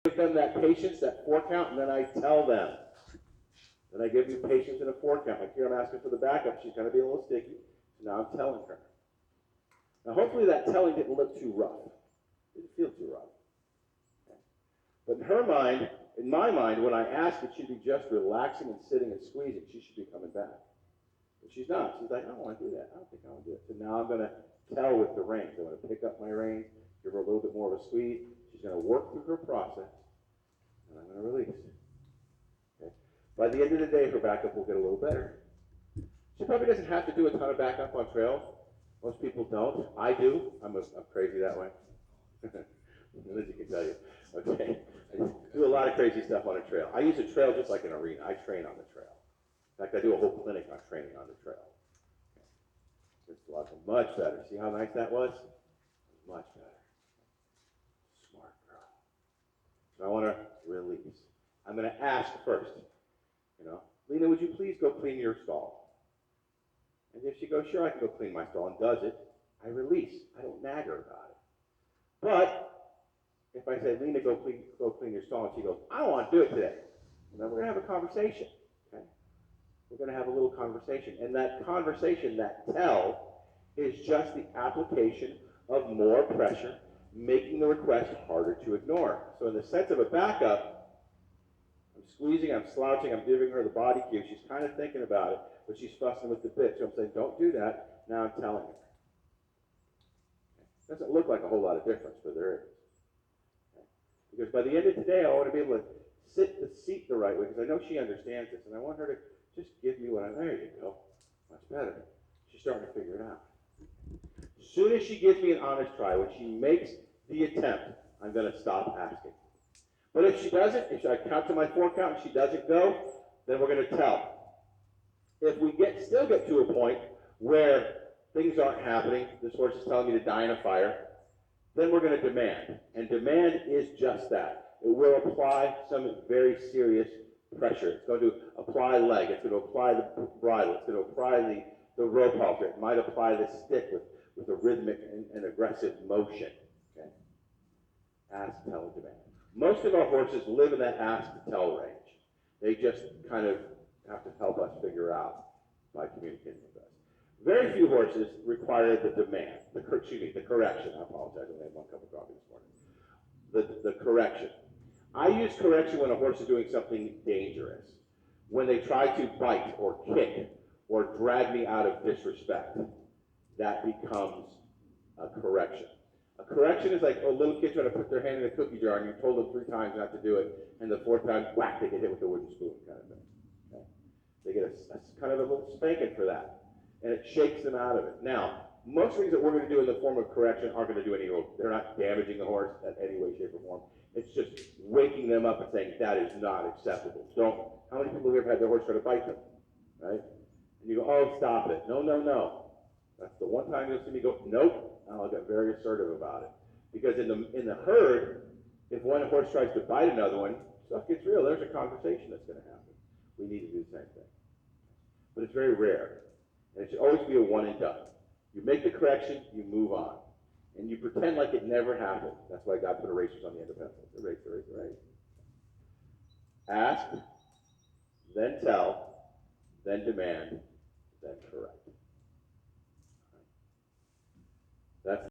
give them that patience, that 4 count, and then I tell them. Then I give you patience and a 4 count. Like here I'm asking for the backup. She's going to be a little sticky. So now I'm telling her. Now hopefully that telling didn't look too rough. It didn't feel too rough. Okay. But in her mind, in my mind, when I ask it should be just relaxing and sitting and squeezing, she should be coming back. But she's not. She's like, I don't want to do that. I don't think I want to do it. So now I'm going to tell with the reins. I'm going to pick up my reins, give her a little bit more of a squeeze. She's going to work through her process, and I'm going to release. Okay. By the end of the day, her backup will get a little better. She probably doesn't have to do a ton of backup on trails. Most people don't. I do. I'm crazy that way. Lindsay can tell you. Okay. I do a lot of crazy stuff on a trail. I use a trail just like an arena. I train on the trail. In fact, I do a whole clinic on training on the trail. Okay. It's much better. See how nice that was? Much better. Smart girl. So I want to release. I'm going to ask first. Lena, would you please go clean your stall? And if she goes, sure, I can go clean my stall, and does it, I release. I don't nag her about it. But if I say, Lena, go clean your stall, and she goes, I don't want to do it today, then we're going to have a conversation. Okay? We're going to have a little conversation. And that conversation, that tell, is just the application of more pressure, making the request harder to ignore. So in the sense of a backup, I'm squeezing, I'm slouching, I'm giving her the body cue. She's kind of thinking about it, but she's fussing with the bit. So I'm saying, don't do that. Now I'm telling her. Okay. Doesn't look like a whole lot of difference, but there is. Okay. Because by the end of today, I want to be able to sit the seat the right way, because I know she understands this, and I want her to just give me what I, there you go. Much better. She's starting to figure it out. As soon as she gives me an honest try, when she makes the attempt, I'm going to stop asking. But if she doesn't, if I count to my 4 count and she doesn't go, then we're going to tell. If we still get to a point where things aren't happening, this horse is telling me to die in a fire, then we're going to demand. And demand is just that. It will apply some very serious pressure. It's going to apply leg. It's going to apply the bridle. It's going to apply the rope halter. It might apply the stick with a rhythmic and aggressive motion. Okay? Ask, tell, demand. Most of our horses live in that ask to tell range. They just kind of have to help us figure out by communicating with us. Very few horses require the demand, the correction. I apologize, I only had 1 cup of coffee this morning. The correction. I use correction when a horse is doing something dangerous. When they try to bite or kick or drag me out of disrespect, that becomes a correction. A correction is like a little kid trying to put their hand in a cookie jar and you told them 3 times not to do it, and the 4th time, whack, they get hit with a wooden spoon kind of thing. Okay? They get a kind of a little spanking for that, and it shakes them out of it. Now, most things that we're going to do in the form of correction aren't going to do any, they're not damaging the horse in any way, shape, or form. It's just waking them up and saying, that is not acceptable. Don't. How many people here have had their horse try to bite them? Right? And you go, oh, stop it. No, no, no. That's the one time you'll see me go, nope. I'll get very assertive about it. Because in the herd, if one horse tries to bite another one, stuff gets real. There's a conversation that's going to happen. We need to do the same thing. But it's very rare. And it should always be a one and done. You make the correction, you move on. And you pretend like it never happened. That's why God put erasers on the end of pencils. Erase, erase, erase. Ask, then tell, then demand, then correct. That's